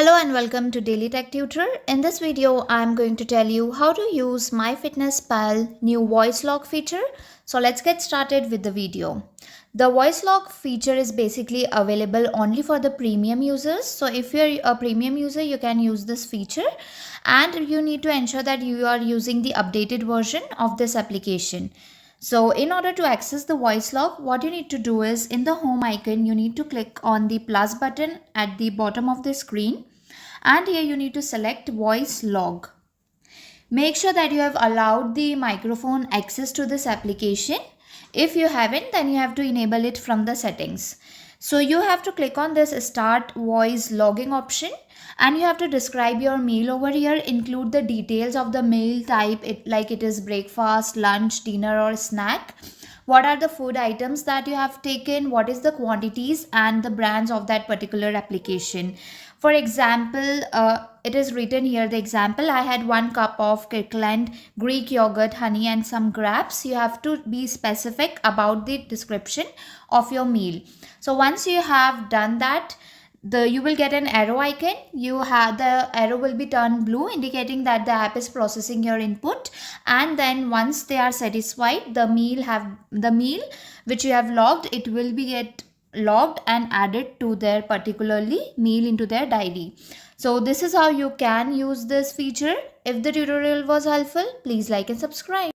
Hello and welcome to Daily Tech Tutor. In this video, I am going to tell you how to use MyFitnessPal new voice lock feature. So let's get started with the video. The voice lock feature is basically available only for the premium users. So if you're a premium user, you can use this feature and you need to ensure that you are using the updated version of this application. So in order to access the voice lock, what you need to do is in the home icon, you need to click on the plus button at the bottom of the screen. And here you need to select voice log. Make sure that you have allowed the microphone access to this application. If you haven't, then you have to enable it from the settings. So you have to click on this start voice logging option and you have to describe your meal over here. Include the details of the meal type, like it is breakfast, lunch, dinner or snack. What are the food items that you have taken, what is the quantities and the brands of that particular application. For example, it is written here the example, I had 1 cup of Kirkland Greek yogurt, honey and some grapes. You have to be specific about the description of your meal. So once you have done that, you will get an arrow icon. The arrow will be turned blue, indicating that the app is processing your input, and then once they are satisfied, the meal which you have logged, it will be get logged and added to their particularly meal into their diary. So this is how you can use this feature. If the tutorial was helpful, please like and subscribe.